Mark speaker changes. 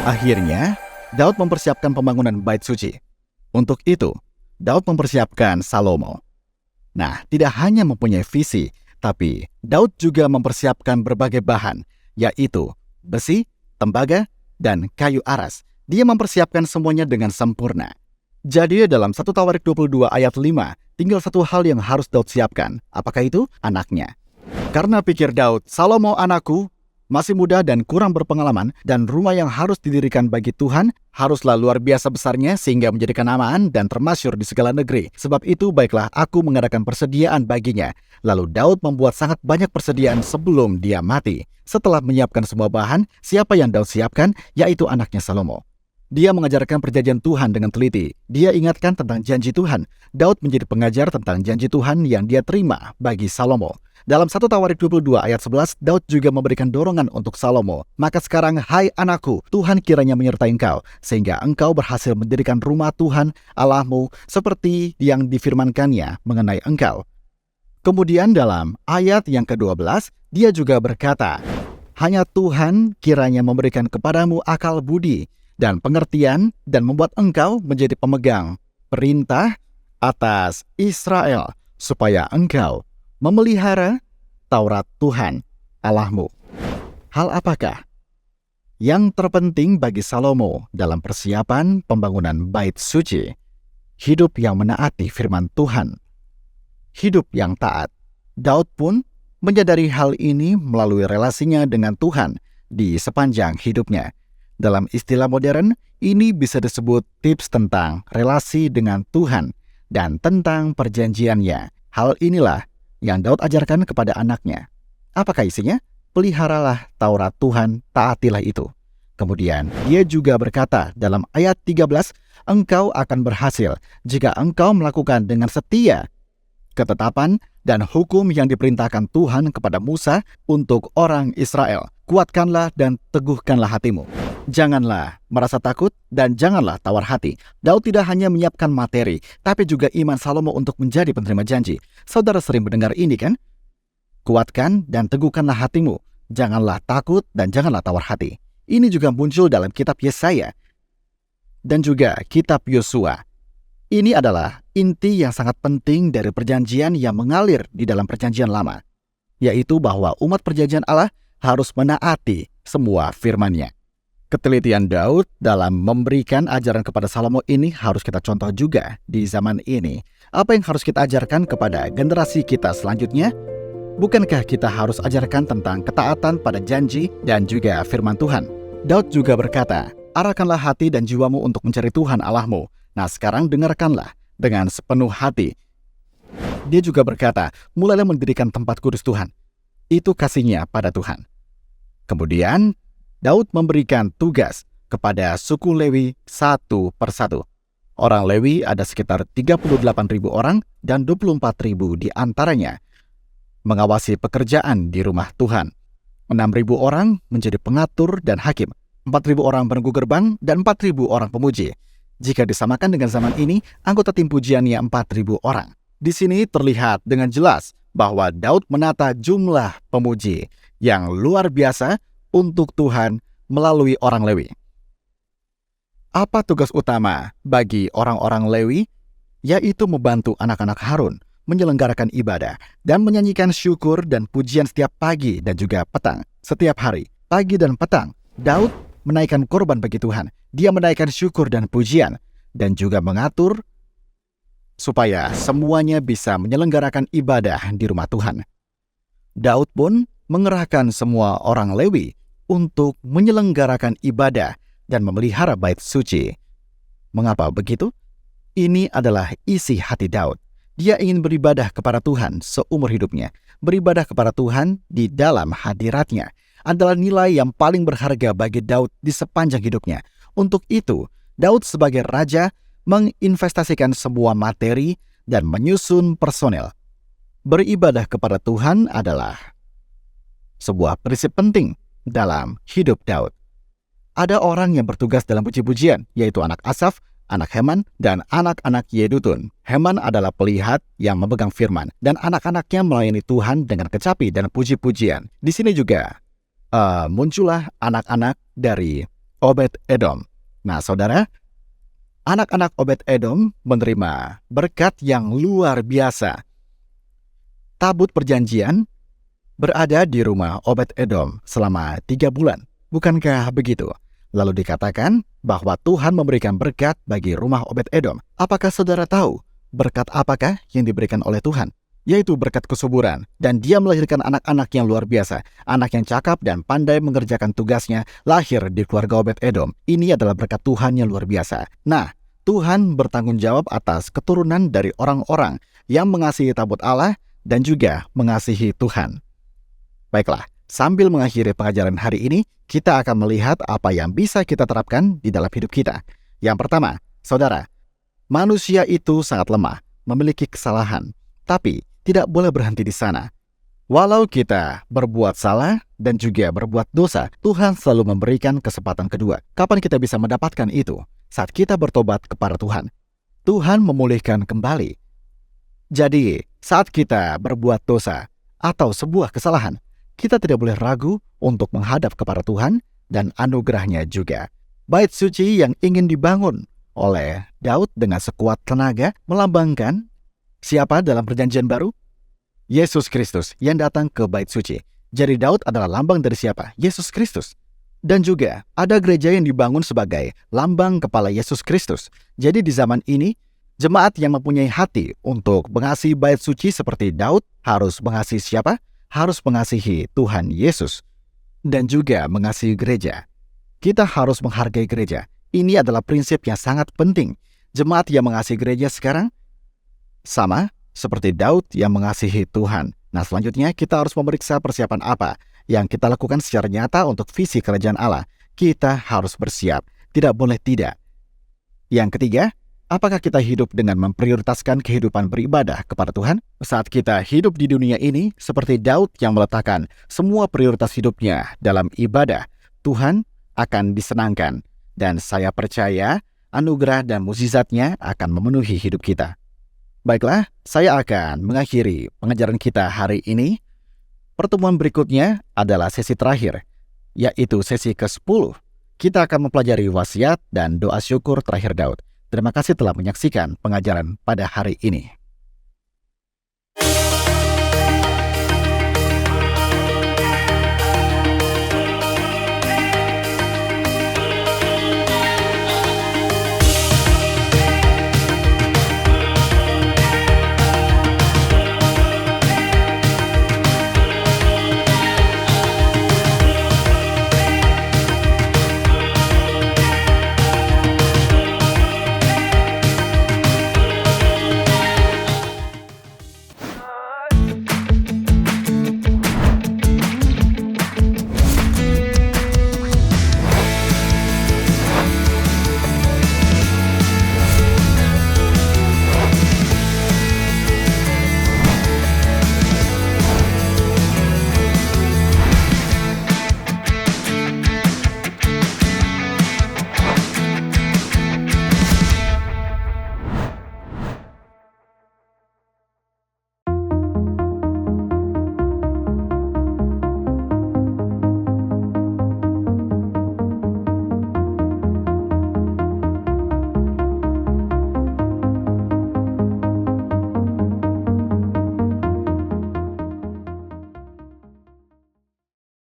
Speaker 1: Akhirnya, Daud mempersiapkan pembangunan bait suci. Untuk itu, Daud mempersiapkan Salomo. Nah, tidak hanya mempunyai visi, tapi Daud juga mempersiapkan berbagai bahan, yaitu besi, tembaga, dan kayu aras. Dia mempersiapkan semuanya dengan sempurna. Jadi dalam 1 Tawarik 22 ayat 5, tinggal satu hal yang harus Daud siapkan. Apakah itu? Anaknya. Karena pikir Daud, Salomo anakku masih muda dan kurang berpengalaman, dan rumah yang harus didirikan bagi Tuhan haruslah luar biasa besarnya sehingga menjadi kenamaan dan termasyhur di segala negeri. Sebab itu baiklah aku mengadakan persediaan baginya. Lalu Daud membuat sangat banyak persediaan sebelum dia mati. Setelah menyiapkan semua bahan, siapa yang Daud siapkan? Yaitu anaknya Salomo. Dia mengajarkan perjanjian Tuhan dengan teliti. Dia ingatkan tentang janji Tuhan. Daud menjadi pengajar tentang janji Tuhan yang dia terima bagi Salomo. Dalam 1 Tawarik 22 ayat 11, Daud juga memberikan dorongan untuk Salomo. Maka sekarang, hai anakku, Tuhan kiranya menyertai engkau, sehingga engkau berhasil mendirikan rumah Tuhan Allahmu seperti yang difirmankannya mengenai engkau. Kemudian dalam ayat yang ke-12, dia juga berkata, hanya Tuhan kiranya memberikan kepadamu akal budi dan pengertian dan membuat engkau menjadi pemegang perintah atas Israel, supaya engkau memelihara Taurat Tuhan Allahmu. Hal apakah yang terpenting bagi Salomo dalam persiapan pembangunan bait suci? Hidup yang menaati firman Tuhan. Hidup yang taat. Daud pun menyadari hal ini melalui relasinya dengan Tuhan di sepanjang hidupnya. Dalam istilah modern, ini bisa disebut tips tentang relasi dengan Tuhan dan tentang perjanjiannya. Hal inilah yang Daud ajarkan kepada anaknya. Apakah isinya? Peliharalah Taurat Tuhan, taatilah itu. Kemudian dia juga berkata dalam ayat 13, engkau akan berhasil jika engkau melakukan dengan setia ketetapan dan hukum yang diperintahkan Tuhan kepada Musa untuk orang Israel. Kuatkanlah dan teguhkanlah hatimu. Janganlah merasa takut dan janganlah tawar hati. Daud tidak hanya menyiapkan materi, tapi juga iman Salomo untuk menjadi penerima janji. Saudara sering mendengar ini kan? Kuatkan dan teguhkanlah hatimu. Janganlah takut dan janganlah tawar hati. Ini juga muncul dalam kitab Yesaya dan juga kitab Yosua. Ini adalah inti yang sangat penting dari perjanjian yang mengalir di dalam perjanjian lama, yaitu bahwa umat perjanjian Allah harus menaati semua firman-Nya. Ketelitian Daud dalam memberikan ajaran kepada Salomo ini harus kita contoh juga di zaman ini. Apa yang harus kita ajarkan kepada generasi kita selanjutnya? Bukankah kita harus ajarkan tentang ketaatan pada janji dan juga firman Tuhan? Daud juga berkata, arahkanlah hati dan jiwamu untuk mencari Tuhan Allahmu. Nah sekarang dengarkanlah dengan sepenuh hati. Dia juga berkata, mulailah mendirikan tempat kudus Tuhan. Itu kasihnya pada Tuhan. Kemudian Daud memberikan tugas kepada suku Lewi satu persatu. Orang Lewi ada sekitar 38.000 orang dan 24.000 di antaranya mengawasi pekerjaan di rumah Tuhan. 6.000 orang menjadi pengatur dan hakim. 4.000 orang penunggu gerbang dan 4.000 orang pemuji. Jika disamakan dengan zaman ini, anggota tim pujiannya 4.000 orang. Di sini terlihat dengan jelas bahwa Daud menata jumlah pemuji yang luar biasa untuk Tuhan melalui orang Lewi. Apa tugas utama bagi orang-orang Lewi? Yaitu membantu anak-anak Harun menyelenggarakan ibadah dan menyanyikan syukur dan pujian setiap pagi dan juga petang. Setiap hari, pagi dan petang, Daud menaikkan korban bagi Tuhan. Dia menaikkan syukur dan pujian dan juga mengatur supaya semuanya bisa menyelenggarakan ibadah di rumah Tuhan. Daud pun mengerahkan semua orang Lewi untuk menyelenggarakan ibadah dan memelihara bait suci. Mengapa begitu? Ini adalah isi hati Daud. Dia ingin beribadah kepada Tuhan seumur hidupnya. Beribadah kepada Tuhan di dalam hadirat-Nya adalah nilai yang paling berharga bagi Daud di sepanjang hidupnya. Untuk itu, Daud sebagai raja menginvestasikan semua materi dan menyusun personel. Beribadah kepada Tuhan adalah sebuah prinsip penting dalam hidup Daud. Ada orang yang bertugas dalam puji-pujian, yaitu anak Asaf, anak Heman, dan anak-anak Yedutun. Heman adalah pelihat yang memegang firman, dan anak-anaknya melayani Tuhan dengan kecapi dan puji-pujian. Di sini juga muncullah anak-anak dari Obed-Edom. Nah, saudara, anak-anak Obed-Edom menerima berkat yang luar biasa. Tabut perjanjian berada di rumah Obed-Edom selama 3 bulan. Bukankah begitu? Lalu dikatakan bahwa Tuhan memberikan berkat bagi rumah Obed-Edom. Apakah saudara tahu berkat apakah yang diberikan oleh Tuhan? Yaitu berkat kesuburan. Dan dia melahirkan anak-anak yang luar biasa. Anak yang cakap dan pandai mengerjakan tugasnya lahir di keluarga Obed-Edom. Ini adalah berkat Tuhan yang luar biasa. Nah, Tuhan bertanggung jawab atas keturunan dari orang-orang yang mengasihi tabut Allah dan juga mengasihi Tuhan. Baiklah, sambil mengakhiri pengajaran hari ini, kita akan melihat apa yang bisa kita terapkan di dalam hidup kita. Yang pertama, saudara, manusia itu sangat lemah, memiliki kesalahan, tapi tidak boleh berhenti di sana. Walau kita berbuat salah dan juga berbuat dosa, Tuhan selalu memberikan kesempatan kedua. Kapan kita bisa mendapatkan itu? Saat kita bertobat kepada Tuhan. Tuhan memulihkan kembali. Jadi, saat kita berbuat dosa atau sebuah kesalahan, kita tidak boleh ragu untuk menghadap kepada Tuhan dan anugerahnya juga. Bait suci yang ingin dibangun oleh Daud dengan sekuat tenaga melambangkan siapa dalam perjanjian baru? Yesus Kristus yang datang ke bait suci. Jadi Daud adalah lambang dari siapa? Yesus Kristus. Dan juga ada gereja yang dibangun sebagai lambang kepala Yesus Kristus. Jadi di zaman ini, jemaat yang mempunyai hati untuk mengasihi bait suci seperti Daud harus mengasihi siapa? Harus mengasihi Tuhan Yesus. Dan juga mengasihi gereja. Kita harus menghargai gereja. Ini adalah prinsip yang sangat penting. Jemaat yang mengasihi gereja sekarang sama seperti Daud yang mengasihi Tuhan. Nah, selanjutnya kita harus memeriksa persiapan apa yang kita lakukan secara nyata untuk visi kerajaan Allah. Kita harus bersiap, tidak boleh tidak. Yang ketiga, apakah kita hidup dengan memprioritaskan kehidupan beribadah kepada Tuhan? Saat kita hidup di dunia ini, seperti Daud yang meletakkan semua prioritas hidupnya dalam ibadah, Tuhan akan disenangkan. Dan saya percaya anugerah dan mukjizatnya akan memenuhi hidup kita. Baiklah, saya akan mengakhiri pengajaran kita hari ini. Pertemuan berikutnya adalah sesi terakhir, yaitu sesi ke-10. Kita akan mempelajari wasiat dan doa syukur terakhir Daud. Terima kasih telah menyaksikan pengajaran pada hari ini.